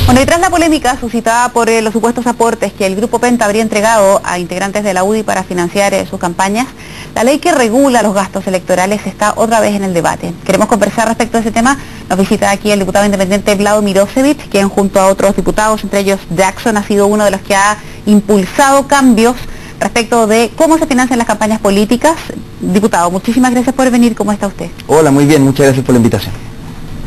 Bueno, y tras la polémica suscitada por los supuestos aportes que el Grupo Penta habría entregado a integrantes de la UDI para financiar sus campañas, la ley que regula los gastos electorales está otra vez en el debate. Queremos conversar respecto a ese tema. Nos visita aquí el diputado independiente Vlado Mirosevic, quien junto a otros diputados, entre ellos Jackson, ha sido uno de los que ha impulsado cambios respecto de cómo se financian las campañas políticas. Diputado, muchísimas gracias por venir. ¿Cómo está usted? Hola, muy bien, muchas gracias por la invitación.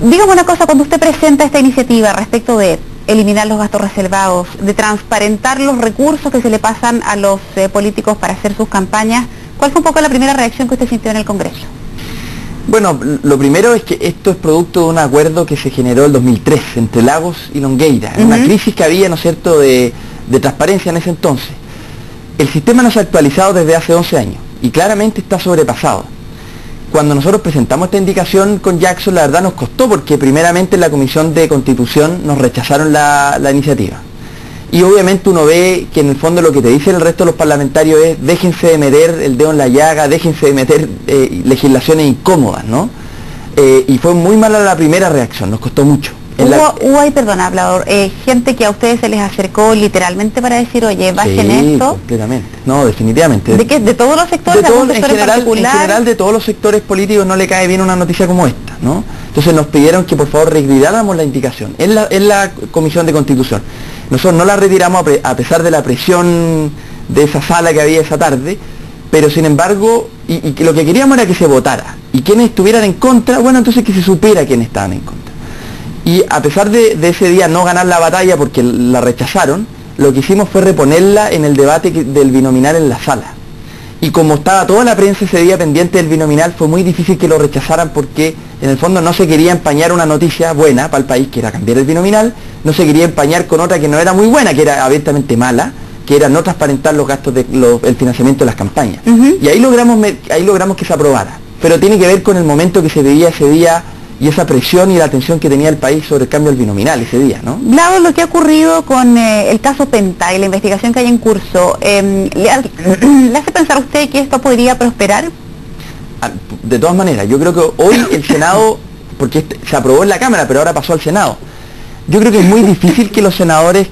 Dígame una cosa, cuando usted presenta esta iniciativa respecto de eliminar los gastos reservados, de transparentar los recursos que se le pasan a los políticos para hacer sus campañas, ¿cuál fue un poco la primera reacción que usted sintió en el Congreso? Bueno, lo primero es que esto es producto de un acuerdo que se generó en 2003 entre Lagos y Longueira, una crisis que había, ¿no es cierto?, de transparencia en ese entonces. El sistema no se ha actualizado desde hace 11 años y claramente está sobrepasado. Cuando nosotros presentamos esta indicación con Jackson, la verdad nos costó porque primeramente en la Comisión de Constitución nos rechazaron la iniciativa. Y obviamente uno ve que en el fondo lo que te dicen el resto de los parlamentarios es déjense de meter el dedo en la llaga, déjense de meter legislaciones incómodas, ¿no? Y fue muy mala la primera reacción, nos costó mucho. Hubo ahí, perdona, hablador, gente que a ustedes se les acercó literalmente para decir, oye, bajen esto. Completamente, no, definitivamente. ¿De qué? ¿De todos los sectores? En general, de todos los sectores políticos no le cae bien una noticia como esta, ¿no? Entonces nos pidieron que por favor retiráramos la indicación en la Comisión de Constitución. Nosotros no la retiramos a pesar de la presión de esa sala que había esa tarde, pero sin embargo, y lo que queríamos era que se votara. Y quienes estuvieran en contra, bueno, entonces que se supiera quiénes estaban en contra. Y a pesar de ese día no ganar la batalla porque la rechazaron, lo que hicimos fue reponerla en el debate del binominal en la sala. Y como estaba toda la prensa ese día pendiente del binominal, fue muy difícil que lo rechazaran porque en el fondo no se quería empañar una noticia buena para el país, que era cambiar el binominal, no se quería empañar con otra que no era muy buena, que era abiertamente mala, que era no transparentar los gastos el financiamiento de las campañas. Y ahí logramos que se aprobara. Pero tiene que ver con el momento que se veía ese día y esa presión y la atención que tenía el país sobre el cambio del binominal ese día, ¿no? Vlado, lo que ha ocurrido con el caso Penta y la investigación que hay en curso, ¿le hace pensar a usted que esto podría prosperar? De todas maneras, yo creo que hoy el Senado, porque se aprobó en la Cámara, pero ahora pasó al Senado, yo creo que es muy difícil que los senadores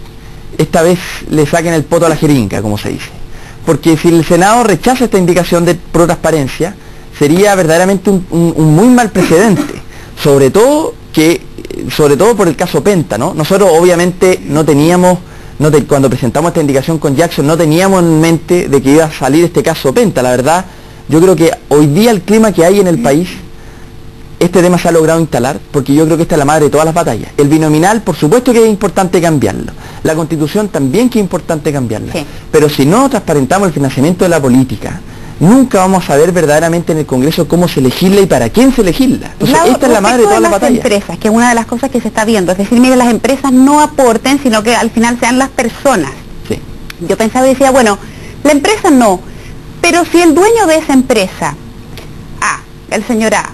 esta vez le saquen el poto a la jeringa, como se dice. Porque si el Senado rechaza esta indicación de pro transparencia, sería verdaderamente un muy mal precedente. Sobre todo por el caso Penta, ¿no? Nosotros obviamente cuando presentamos esta indicación con Jackson no teníamos en mente de que iba a salir este caso Penta. La verdad, yo creo que hoy día el clima que hay en el país, este tema se ha logrado instalar, porque yo creo que esta es la madre de todas las batallas. El binominal, por supuesto que es importante cambiarlo. La Constitución también que es importante cambiarla. Sí. Pero si no transparentamos el financiamiento de la política, nunca vamos a saber verdaderamente en el Congreso cómo se legisla y para quién se legisla. Entonces, esta es la madre de todas las batallas. Empresas, que es una de las cosas que se está viendo, es decir, mire, las empresas no aporten, sino que al final sean las personas. Sí. Yo pensaba y decía, bueno, la empresa no, pero si el dueño de esa empresa, el señor A,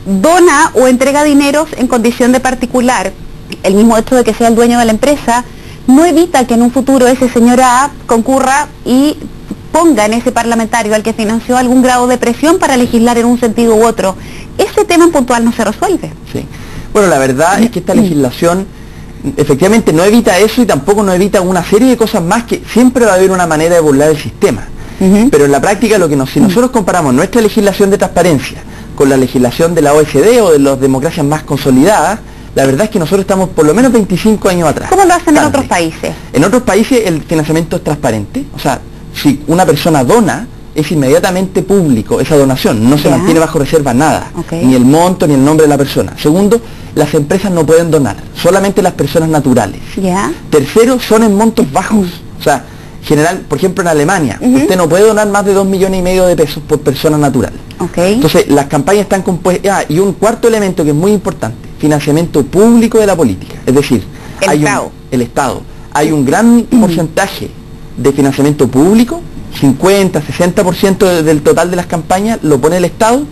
dona o entrega dineros en condición de particular, el mismo hecho de que sea el dueño de la empresa, no evita que en un futuro ese señor A concurra y ponga en ese parlamentario al que financió algún grado de presión para legislar en un sentido u otro. Ese tema en puntual no se resuelve. Sí. Bueno, la verdad es que esta legislación efectivamente no evita eso y tampoco no evita una serie de cosas más que siempre va a haber una manera de burlar el sistema. Pero en la práctica, si nosotros comparamos nuestra legislación de transparencia con la legislación de la OECD o de las democracias más consolidadas, la verdad es que nosotros estamos por lo menos 25 años atrás. ¿Cómo lo hacen en otros países? En otros países el financiamiento es transparente, o sea, si una persona dona, es inmediatamente público esa donación, no se mantiene bajo reserva nada, ni el monto ni el nombre de la persona. Segundo, las empresas no pueden donar, solamente las personas naturales. Tercero, son en montos bajos, o sea, por ejemplo en Alemania, usted no puede donar más de 2,5 millones de pesos por persona natural. Entonces, las campañas están compuestas, y un cuarto elemento que es muy importante, financiamiento público de la política, es decir, el Estado. Hay un gran porcentaje de financiamiento público, 50, 60% del total de las campañas lo pone el Estado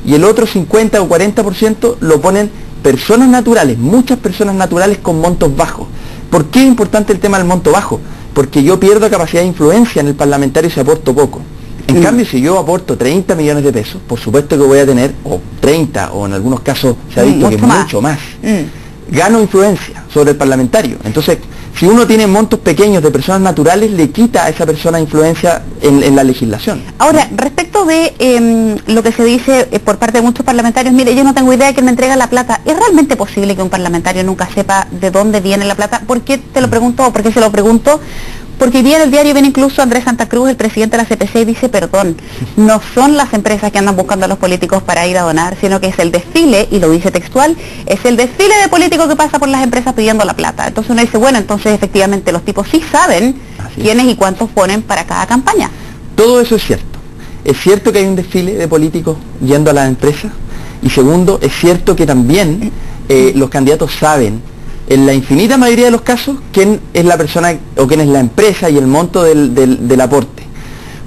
y el otro 50 o 40% lo ponen personas naturales, muchas personas naturales con montos bajos. ¿Por qué es importante el tema del monto bajo? Porque yo pierdo capacidad de influencia en el parlamentario si aporto poco. En cambio, si yo aporto 30 millones de pesos, por supuesto que voy a tener, o 30, o en algunos casos se ha visto que mucho más. gano influencia sobre el parlamentario. Entonces, si uno tiene montos pequeños de personas naturales, le quita a esa persona influencia en la legislación. Ahora, respecto de lo que se dice por parte de muchos parlamentarios, mire, yo no tengo idea de quién me entrega la plata. ¿Es realmente posible que un parlamentario nunca sepa de dónde viene la plata? ¿Por qué te lo pregunto o por qué se lo pregunto? Porque hoy día en el diario viene incluso Andrés Santa Cruz, el presidente de la CPC, y dice, perdón, no son las empresas que andan buscando a los políticos para ir a donar, sino que es el desfile, y lo dice textual, es el desfile de políticos que pasa por las empresas pidiendo la plata. Entonces uno dice, bueno, entonces efectivamente los tipos sí saben quiénes y cuántos ponen para cada campaña. Todo eso es cierto. Es cierto que hay un desfile de políticos yendo a las empresas, y segundo, es cierto que también los candidatos saben, en la infinita mayoría de los casos, quién es la persona o quién es la empresa y el monto del aporte.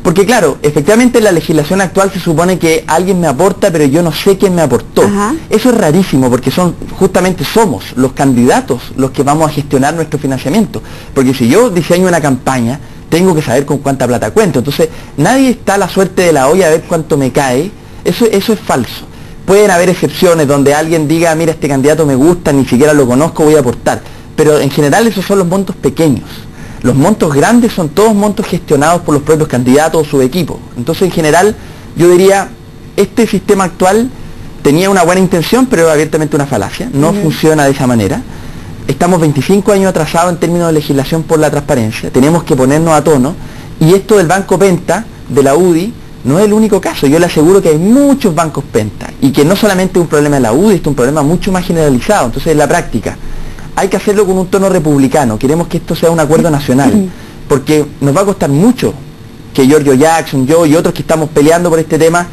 Porque claro, efectivamente en la legislación actual se supone que alguien me aporta, pero yo no sé quién me aportó. Eso es rarísimo, porque justamente somos los candidatos los que vamos a gestionar nuestro financiamiento. Porque si yo diseño una campaña, tengo que saber con cuánta plata cuento. Entonces, nadie está a la suerte de la olla a ver cuánto me cae. Eso es falso. Pueden haber excepciones donde alguien diga, mira, este candidato me gusta, ni siquiera lo conozco, voy a aportar. Pero en general esos son los montos pequeños. Los montos grandes son todos montos gestionados por los propios candidatos o su equipo. Entonces, en general, yo diría, este sistema actual tenía una buena intención, pero es abiertamente una falacia. No funciona de esa manera. Estamos 25 años atrasados en términos de legislación por la transparencia. Tenemos que ponernos a tono. Y esto del Banco Penta, de la UDI, no es el único caso. Yo le aseguro que hay muchos bancos Penta y que no solamente es un problema de la UDI, es un problema mucho más generalizado. Entonces, en la práctica, hay que hacerlo con un tono republicano. Queremos que esto sea un acuerdo nacional, porque nos va a costar mucho que Giorgio Jackson, yo y otros que estamos peleando por este tema,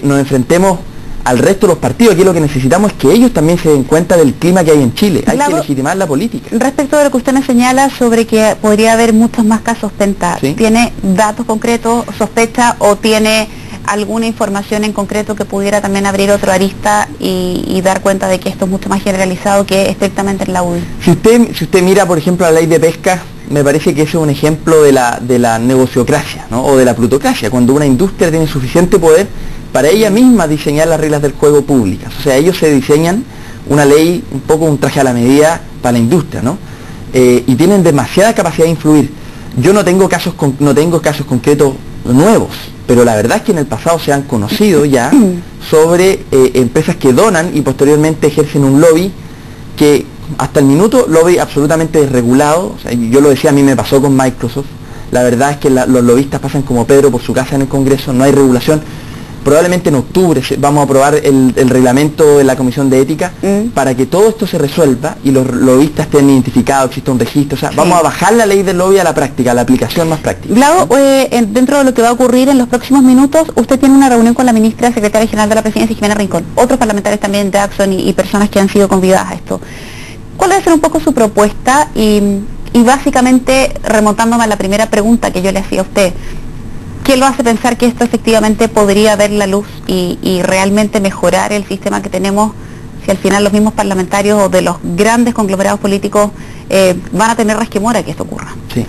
nos enfrentemos al resto de los partidos. Aquí lo que necesitamos es que ellos también se den cuenta del clima que hay en Chile. Hay que legitimar la política. Respecto de lo que usted me señala sobre que podría haber muchos más casos Penta, ¿sí? ¿Tiene datos concretos, sospecha o tiene alguna información en concreto que pudiera también abrir otro arista y dar cuenta de que esto es mucho más generalizado que estrictamente en la UDI? Si usted mira, por ejemplo, la ley de pesca, me parece que ese es un ejemplo de la negociocracia, ¿no? O de la plutocracia, cuando una industria tiene suficiente poder para ella misma diseñar las reglas del juego públicas. O sea, ellos se diseñan una ley, un poco un traje a la medida para la industria, ¿no? Y tienen demasiada capacidad de influir. Yo no tengo casos concretos nuevos, pero la verdad es que en el pasado se han conocido ya sobre empresas que donan y posteriormente ejercen un lobby que hasta el minuto lobby absolutamente desregulado. O sea, yo lo decía, a mí me pasó con Microsoft. La verdad es que los lobistas pasan como Pedro por su casa en el Congreso, no hay regulación. Probablemente en octubre vamos a aprobar el reglamento de la Comisión de Ética para que todo esto se resuelva y los lobistas estén identificados, exista un registro. O sea, vamos a bajar la ley del lobby a la práctica, a la aplicación más práctica. Vlado, dentro de lo que va a ocurrir en los próximos minutos, usted tiene una reunión con la ministra secretaria general de la Presidencia, Jimena Rincón, otros parlamentarios también, Jackson y personas que han sido convidadas a esto. ¿Cuál debe ser un poco su propuesta? Y básicamente, remontándome a la primera pregunta que yo le hacía a usted, ¿qué lo hace pensar que esto efectivamente podría ver la luz y realmente mejorar el sistema que tenemos, si al final los mismos parlamentarios o de los grandes conglomerados políticos van a tener resquemor a que esto ocurra? Sí,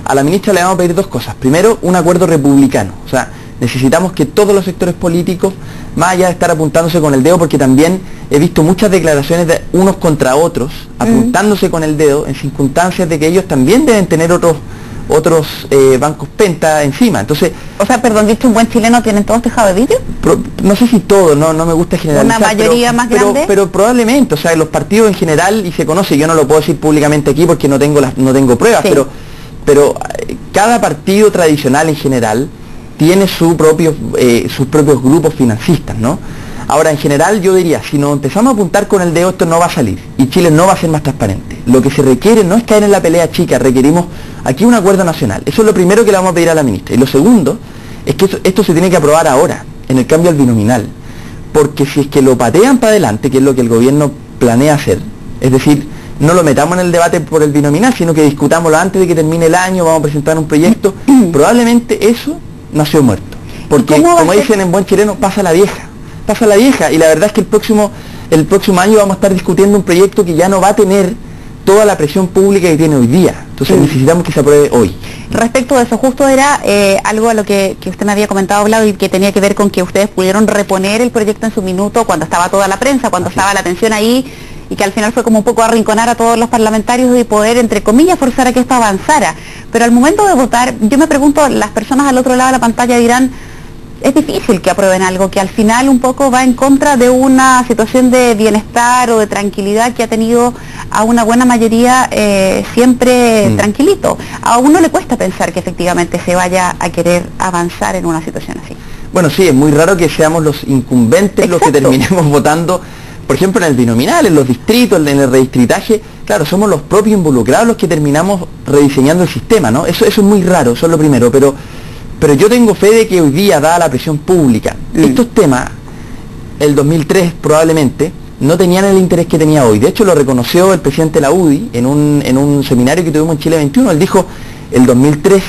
a la ministra le vamos a pedir dos cosas. Primero, un acuerdo republicano. O sea, necesitamos que todos los sectores políticos, más allá de estar apuntándose con el dedo, porque también he visto muchas declaraciones de unos contra otros, apuntándose con el dedo en circunstancias de que ellos también deben tener otros bancos Penta encima. Entonces, o sea, perdón, ¿viste un buen chileno tienen todos tejado de vidrio? No sé si todos, no me gusta generalizar. ¿Una mayoría más grande? Pero probablemente, o sea, los partidos en general, y se conoce, yo no lo puedo decir públicamente aquí porque no tengo pruebas, sí. pero cada partido tradicional en general tiene sus propios grupos financistas, ¿no? Ahora, en general, yo diría, si nos empezamos a apuntar con el dedo, esto no va a salir, y Chile no va a ser más transparente. Lo que se requiere no es caer en la pelea chica, requerimos aquí un acuerdo nacional. Eso es lo primero que le vamos a pedir a la ministra. Y lo segundo, es que esto se tiene que aprobar ahora, en el cambio al binominal. Porque si es que lo patean para adelante, que es lo que el gobierno planea hacer, es decir, no lo metamos en el debate por el binominal, sino que discutámoslo antes de que termine el año, vamos a presentar un proyecto, probablemente eso nació muerto. Porque, como dicen en buen chileno, pasa la vieja, y la verdad es que el próximo año vamos a estar discutiendo un proyecto que ya no va a tener toda la presión pública que tiene hoy día. Entonces necesitamos que se apruebe hoy. Respecto de eso, justo era algo a lo que usted me había comentado, Vlado, y que tenía que ver con que ustedes pudieron reponer el proyecto en su minuto cuando estaba toda la prensa, cuando estaba la atención ahí, y que al final fue como un poco arrinconar a todos los parlamentarios y poder, entre comillas, forzar a que esto avanzara. Pero al momento de votar, yo me pregunto, las personas al otro lado de la pantalla dirán, es difícil que aprueben algo que al final un poco va en contra de una situación de bienestar o de tranquilidad que ha tenido a una buena mayoría siempre tranquilito. A uno le cuesta pensar que efectivamente se vaya a querer avanzar en una situación así. Bueno, sí, es muy raro que seamos los incumbentes. Exacto. Los que terminemos votando, por ejemplo, en el binominal, en los distritos, en el redistritaje. Claro, somos los propios involucrados los que terminamos rediseñando el sistema, ¿no? Eso es muy raro, eso es lo primero, pero yo tengo fe de que hoy día, dada la presión pública, estos temas, el 2003 probablemente, no tenían el interés que tenía hoy. De hecho, lo reconoció el presidente de la UDI en un seminario que tuvimos en Chile 21. Él dijo, el 2003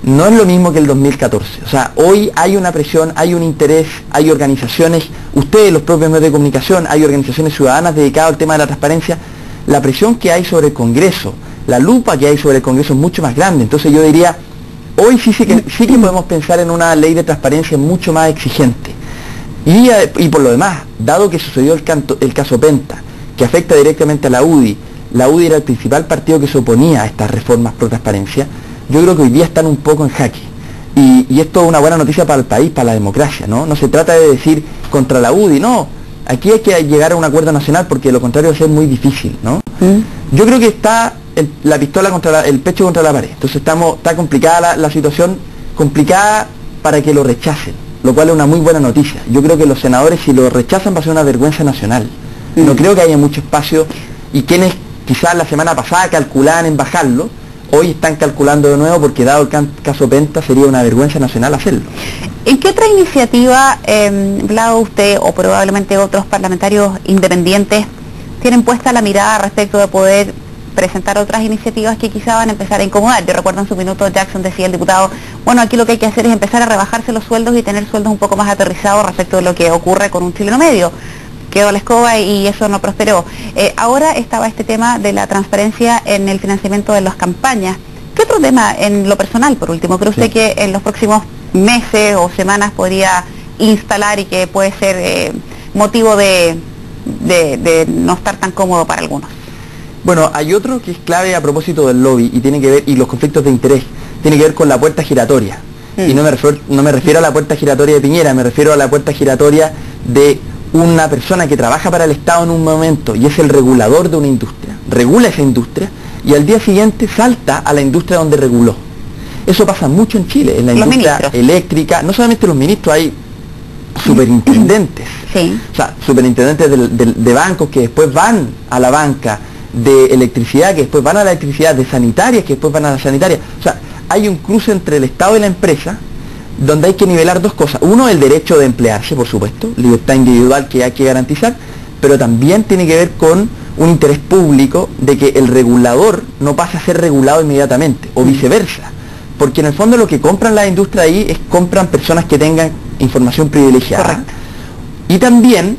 no es lo mismo que el 2014. O sea, hoy hay una presión, hay un interés, hay organizaciones, ustedes, los propios medios de comunicación, hay organizaciones ciudadanas dedicadas al tema de la transparencia. La presión que hay sobre el Congreso, la lupa que hay sobre el Congreso es mucho más grande. Entonces yo diría, hoy sí que podemos pensar en una ley de transparencia mucho más exigente. Y por lo demás, dado que sucedió el caso Penta, que afecta directamente a la UDI era el principal partido que se oponía a estas reformas pro transparencia, yo creo que hoy día están un poco en jaque. Y esto es una buena noticia para el país, para la democracia, ¿no? No se trata de decir contra la UDI, no. Aquí hay que llegar a un acuerdo nacional porque lo contrario va a ser muy difícil, ¿no? Yo creo que está la pistola contra el pecho contra la pared. Entonces está complicada la situación, complicada para que lo rechacen, lo cual es una muy buena noticia. Yo creo que los senadores, si lo rechazan, va a ser una vergüenza nacional. No creo que haya mucho espacio, y quienes quizás la semana pasada calculaban en bajarlo, hoy están calculando de nuevo porque dado el caso Penta sería una vergüenza nacional hacerlo. ¿En qué otra iniciativa, Vlado, usted o probablemente otros parlamentarios independientes tienen puesta la mirada respecto de poder presentar otras iniciativas que quizá van a empezar a incomodar? Yo recuerdo en su minuto Jackson decía el diputado, bueno, aquí lo que hay que hacer es empezar a rebajarse los sueldos y tener sueldos un poco más aterrizados respecto de lo que ocurre con un chileno medio. Quedó la escoba y eso no prosperó. Ahora estaba este tema de la transparencia en el financiamiento de las campañas. ¿Qué otro tema, en lo personal, por último, cree usted que en los próximos meses o semanas podría instalar y que puede ser motivo de no estar tan cómodo para algunos? Bueno, hay otro que es clave a propósito del lobby y tiene que ver, y los conflictos de interés, tiene que ver con la puerta giratoria. Y no me refiero a la puerta giratoria de Piñera, me refiero a la puerta giratoria de una persona que trabaja para el Estado en un momento y es el regulador de una industria, regula esa industria y al día siguiente salta a la industria donde reguló. Eso pasa mucho en Chile, en la industria eléctrica, no solamente los ministros, hay superintendentes, o sea, superintendentes de bancos que después van a la banca, de electricidad que después van a la electricidad, de sanitarias que después van a la sanitaria. O sea, hay un cruce entre el Estado y la empresa donde hay que nivelar dos cosas. Uno, el derecho de emplearse, por supuesto, libertad individual que hay que garantizar, pero también tiene que ver con un interés público de que el regulador no pase a ser regulado inmediatamente, o viceversa. Porque en el fondo lo que compran la industria ahí es compran personas que tengan información privilegiada. Correcto. Y también,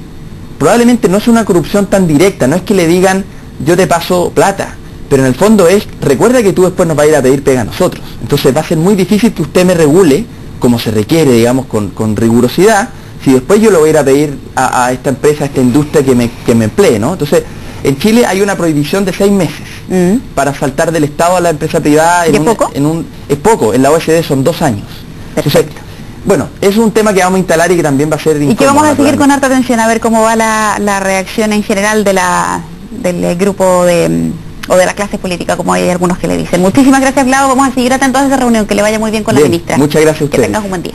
probablemente no es una corrupción tan directa, no es que le digan, yo te paso plata, pero en el fondo es, recuerda que tú después nos vas a ir a pedir pega a nosotros. Entonces va a ser muy difícil que usted me regule como se requiere, digamos, con rigurosidad, si después yo lo voy a ir a pedir a esta empresa, a esta industria que me emplee, ¿no? Entonces, en Chile hay una prohibición de 6 meses para saltar del Estado a la empresa privada. ¿Es poco? Es poco, en la OECD son 2 años. Entonces, bueno, es un tema que vamos a instalar y que también va a ser incómodo. Y que vamos a seguir con harta atención a ver cómo va la reacción en general del grupo o de la clase política, como hay algunos que le dicen. Muchísimas gracias, Vlado. Vamos a seguir atentos a esa reunión, que le vaya muy bien con la ministra. Muchas gracias a ustedes. Que tengas un buen día.